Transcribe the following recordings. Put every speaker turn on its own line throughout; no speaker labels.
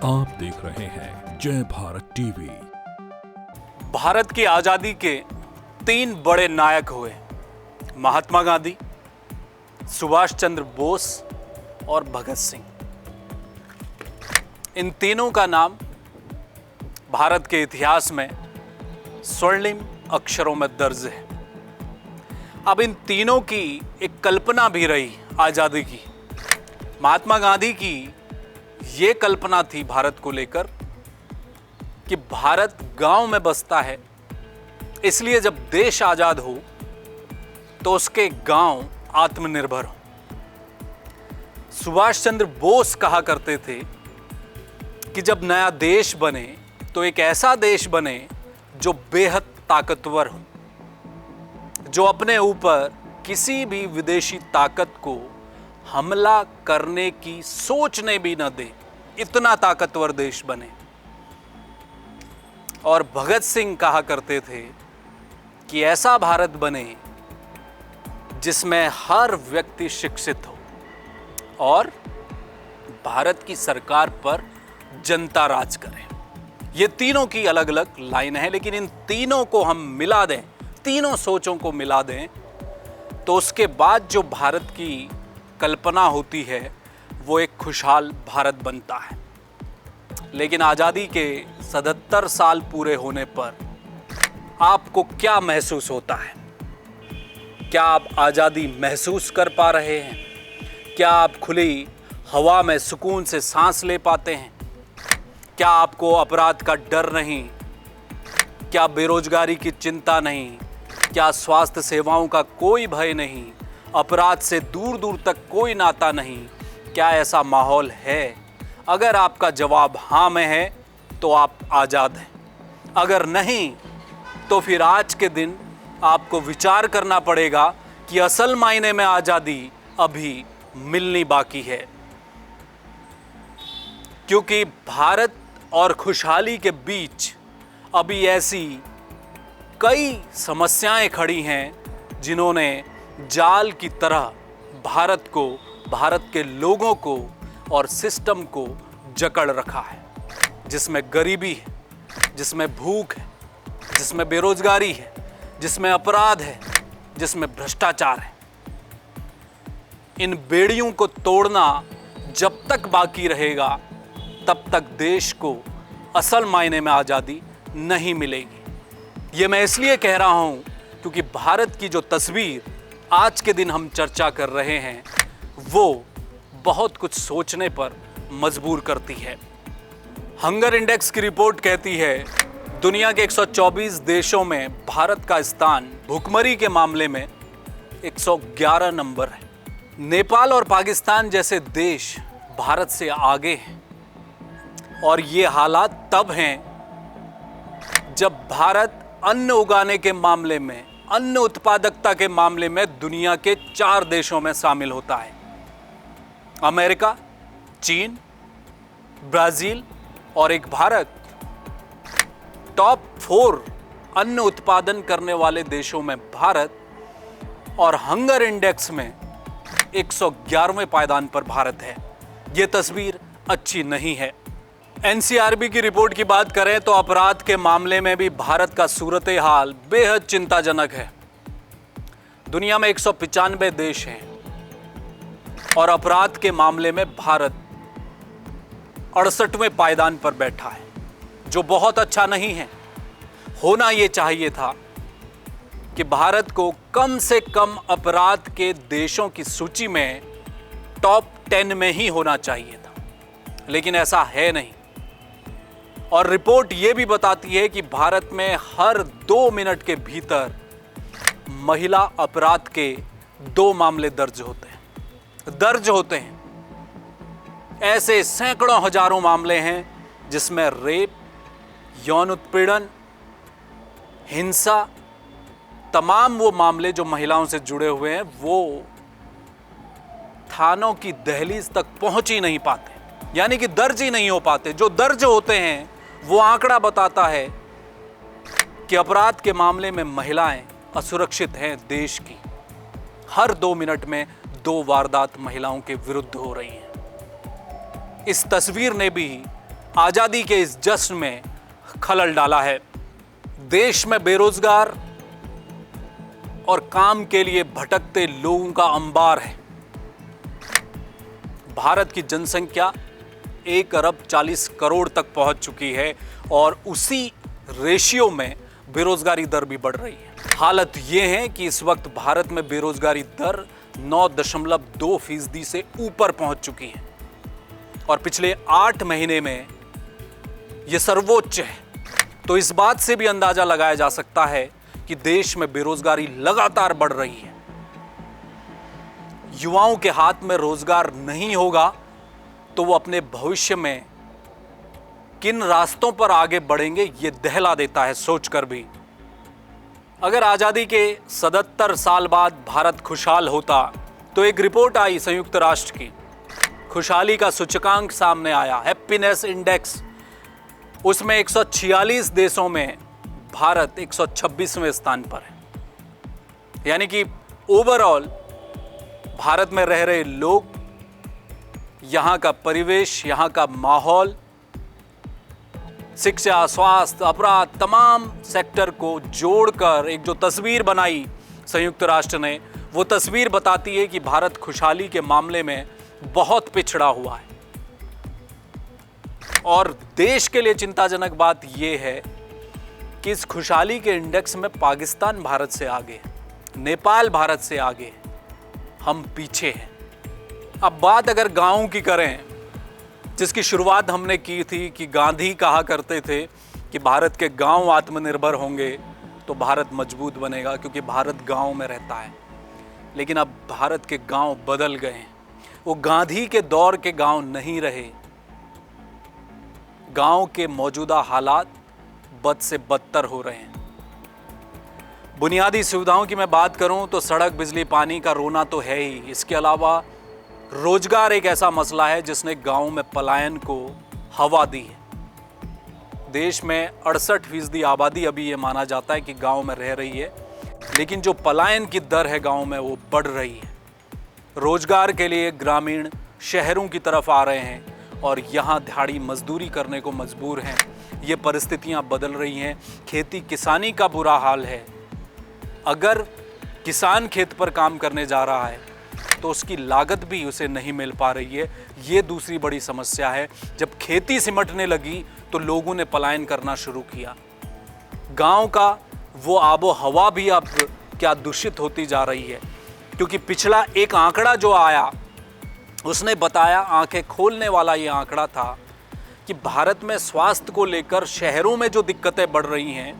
आप देख रहे हैं जय भारत टीवी।
भारत की आजादी के 3 बड़े नायक हुए, महात्मा गांधी, सुभाष चंद्र बोस और भगत सिंह। इन तीनों का नाम भारत के इतिहास में स्वर्णिम अक्षरों में दर्ज है। अब इन तीनों की एक कल्पना भी रही आजादी की। महात्मा गांधी की ये कल्पना थी भारत को लेकर कि भारत गांव में बसता है, इसलिए जब देश आजाद हो तो उसके गांव आत्मनिर्भर हो। सुभाष चंद्र बोस कहा करते थे कि जब नया देश बने तो एक ऐसा देश बने जो बेहद ताकतवर हो, जो अपने ऊपर किसी भी विदेशी ताकत को हमला करने की सोचने भी न दे, इतना ताकतवर देश बने। और भगत सिंह कहा करते थे कि ऐसा भारत बने जिसमें हर व्यक्ति शिक्षित हो और भारत की सरकार पर जनता राज करे। ये तीनों की अलग अलग लाइन है, लेकिन इन तीनों को हम मिला दें, तीनों सोचों को मिला दें, तो उसके बाद जो भारत की कल्पना होती है वो एक खुशहाल भारत बनता है। लेकिन आज़ादी के 77 साल पूरे होने पर आपको क्या महसूस होता है? क्या आप आज़ादी महसूस कर पा रहे हैं? क्या आप खुली हवा में सुकून से सांस ले पाते हैं? क्या आपको अपराध का डर नहीं? क्या बेरोजगारी की चिंता नहीं? क्या स्वास्थ्य सेवाओं का कोई भय नहीं? अपराध से दूर दूर तक कोई नाता नहीं? क्या ऐसा माहौल है? अगर आपका जवाब हाँ में है तो आप आज़ाद हैं। अगर नहीं तो फिर आज के दिन आपको विचार करना पड़ेगा कि असल मायने में आज़ादी अभी मिलनी बाकी है। क्योंकि भारत और खुशहाली के बीच अभी ऐसी कई समस्याएं खड़ी हैं जिन्होंने जाल की तरह भारत को, भारत के लोगों को और सिस्टम को जकड़ रखा है, जिसमें गरीबी है, जिसमें भूख है, जिसमें बेरोजगारी है, जिसमें अपराध है, जिसमें भ्रष्टाचार है। इन बेड़ियों को तोड़ना जब तक बाकी रहेगा तब तक देश को असल मायने में आज़ादी नहीं मिलेगी। ये मैं इसलिए कह रहा हूं क्योंकि भारत की जो तस्वीर आज के दिन हम चर्चा कर रहे हैं वो बहुत कुछ सोचने पर मजबूर करती है। हंगर इंडेक्स की रिपोर्ट कहती है दुनिया के 124 देशों में भारत का स्थान भुखमरी के मामले में 111 नंबर है। नेपाल और पाकिस्तान जैसे देश भारत से आगे हैं और ये हालात तब हैं जब भारत अन्न उगाने के मामले में, अन्न उत्पादकता के मामले में दुनिया के 4 देशों में शामिल होता है। अमेरिका, चीन, ब्राजील और एक भारत टॉप 4 अन्न उत्पादन करने वाले देशों में भारत और हंगर इंडेक्स में 111वें पायदान पर भारत है। यह तस्वीर अच्छी नहीं है। एनसीआरबी की रिपोर्ट की बात करें तो अपराध के मामले में भी भारत का सूरत हाल बेहद चिंताजनक है। दुनिया में 195 देश हैं और अपराध के मामले में भारत 68वें पायदान पर बैठा है, जो बहुत अच्छा नहीं है। होना यह चाहिए था कि भारत को कम से कम अपराध के देशों की सूची में टॉप 10 में ही होना चाहिए था, लेकिन ऐसा है नहीं। और रिपोर्ट यह भी बताती है कि भारत में हर 2 मिनट के भीतर महिला अपराध के 2 मामले दर्ज होते हैं। ऐसे सैकड़ों हजारों मामले हैं जिसमें रेप, यौन उत्पीड़न, हिंसा, तमाम वो मामले जो महिलाओं से जुड़े हुए हैं वो थानों की दहलीज तक पहुंच ही नहीं पाते, यानी कि दर्ज ही नहीं हो पाते। जो दर्ज होते हैं वो आंकड़ा बताता है कि अपराध के मामले में महिलाएं असुरक्षित हैं देश की। हर 2 मिनट में 2 वारदात महिलाओं के विरुद्ध हो रही हैं। इस तस्वीर ने भी आजादी के इस जश्न में खलल डाला है। देश में बेरोजगार और काम के लिए भटकते लोगों का अंबार है। भारत की जनसंख्या 1 अरब 40 करोड़ तक पहुंच चुकी है और उसी रेशियो में बेरोजगारी दर भी बढ़ रही है। हालत यह है कि इस वक्त भारत में बेरोजगारी दर 9.2% से ऊपर पहुंच चुकी है और पिछले 8 महीने में यह सर्वोच्च है। तो इस बात से भी अंदाजा लगाया जा सकता है कि देश में बेरोजगारी लगातार बढ़ रही है। युवाओं के हाथ में रोजगार नहीं होगा तो वो अपने भविष्य में किन रास्तों पर आगे बढ़ेंगे ये दहला देता है सोचकर भी। अगर आजादी के 77 साल बाद भारत खुशहाल होता तो एक रिपोर्ट आई संयुक्त राष्ट्र की, खुशहाली का सूचकांक सामने आया, हैप्पीनेस इंडेक्स। उसमें 146 देशों में भारत 126वें स्थान पर है। यानी कि ओवरऑल भारत में रह रहे लोग, यहां का परिवेश, यहां का माहौल, शिक्षा, स्वास्थ्य, अपराध, तमाम सेक्टर को जोड़कर एक जो तस्वीर बनाई संयुक्त राष्ट्र ने, वो तस्वीर बताती है कि भारत खुशहाली के मामले में बहुत पिछड़ा हुआ है। और देश के लिए चिंताजनक बात यह है कि इस खुशहाली के इंडेक्स में पाकिस्तान भारत से आगे है, नेपाल भारत से आगे है, हम पीछे हैं। अब बात अगर गांव की करें, जिसकी शुरुआत हमने की थी कि गांधी कहा करते थे कि भारत के गांव आत्मनिर्भर होंगे तो भारत मजबूत बनेगा, क्योंकि भारत गांव में रहता है। लेकिन अब भारत के गांव बदल गए हैं। वो गांधी के दौर के गांव नहीं रहे। गांव के मौजूदा हालात बद से बदतर हो रहे हैं। बुनियादी सुविधाओं की मैं बात करूं तो सड़क, बिजली, पानी का रोना तो है ही। इसके अलावा रोजगार एक ऐसा मसला है जिसने गांव में पलायन को हवा दी है। देश में 68% आबादी अभी ये माना जाता है कि गांव में रह रही है, लेकिन जो पलायन की दर है गांव में वो बढ़ रही है। रोजगार के लिए ग्रामीण शहरों की तरफ आ रहे हैं और यहाँ दिहाड़ी मजदूरी करने को मजबूर हैं। ये परिस्थितियाँ बदल रही हैं। खेती किसानी का बुरा हाल है। अगर किसान खेत पर काम करने जा रहा है तो उसकी लागत भी उसे नहीं मिल पा रही है। ये दूसरी बड़ी समस्या है। जब खेती सिमटने लगी तो लोगों ने पलायन करना शुरू किया। गांव का वो आबो हवा भी अब क्या दूषित होती जा रही है, क्योंकि पिछला एक आंकड़ा जो आया उसने बताया, आंखें खोलने वाला ये आंकड़ा था कि भारत में स्वास्थ्य को लेकर शहरों में जो दिक्कतें बढ़ रही हैं,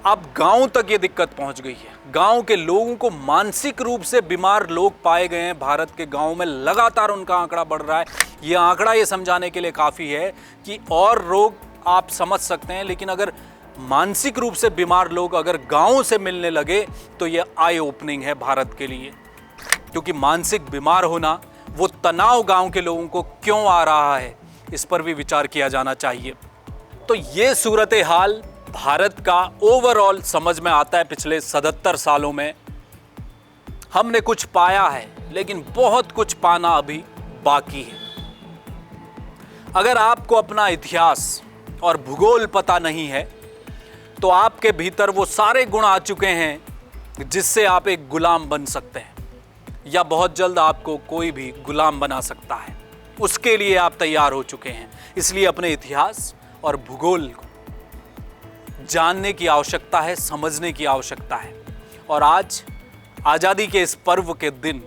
अब गांव तक ये दिक्कत पहुंच गई है। गांव के लोगों को मानसिक रूप से बीमार लोग पाए गए हैं। भारत के गांव में लगातार उनका आंकड़ा बढ़ रहा है। ये आंकड़ा ये समझाने के लिए काफ़ी है कि और रोग आप समझ सकते हैं, लेकिन अगर मानसिक रूप से बीमार लोग अगर गांव से मिलने लगे तो ये आई ओपनिंग है भारत के लिए। क्योंकि मानसिक बीमार होना, वो तनाव गांव के लोगों को क्यों आ रहा है, इस पर भी विचार किया जाना चाहिए। तो ये सूरत हाल भारत का ओवरऑल समझ में आता है। पिछले 77 सालों में हमने कुछ पाया है, लेकिन बहुत कुछ पाना अभी बाकी है। अगर आपको अपना इतिहास और भूगोल पता नहीं है तो आपके भीतर वो सारे गुण आ चुके हैं जिससे आप एक गुलाम बन सकते हैं, या बहुत जल्द आपको कोई भी गुलाम बना सकता है। उसके लिए आप तैयार हो चुके हैं। इसलिए अपने इतिहास और भूगोल को जानने की आवश्यकता है, समझने की आवश्यकता है। और आज आज़ादी के इस पर्व के दिन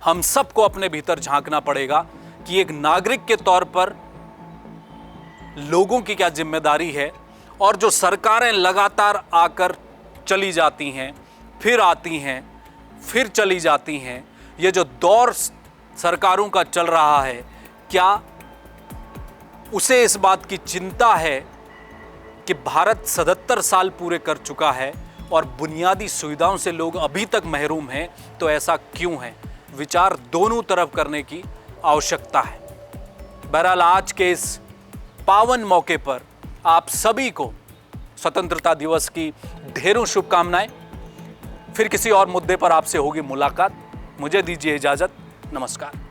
हम सबको अपने भीतर झांकना पड़ेगा कि एक नागरिक के तौर पर लोगों की क्या जिम्मेदारी है, और जो सरकारें लगातार आकर चली जाती हैं, फिर आती हैं, फिर चली जाती हैं, ये जो दौर सरकारों का चल रहा है, क्या उसे इस बात की चिंता है कि भारत 77 साल पूरे कर चुका है और बुनियादी सुविधाओं से लोग अभी तक महरूम हैं? तो ऐसा क्यों है? विचार दोनों तरफ करने की आवश्यकता है। बहरहाल आज के इस पावन मौके पर आप सभी को स्वतंत्रता दिवस की ढेरों शुभकामनाएं। फिर किसी और मुद्दे पर आपसे होगी मुलाकात। मुझे दीजिए इजाजत। नमस्कार।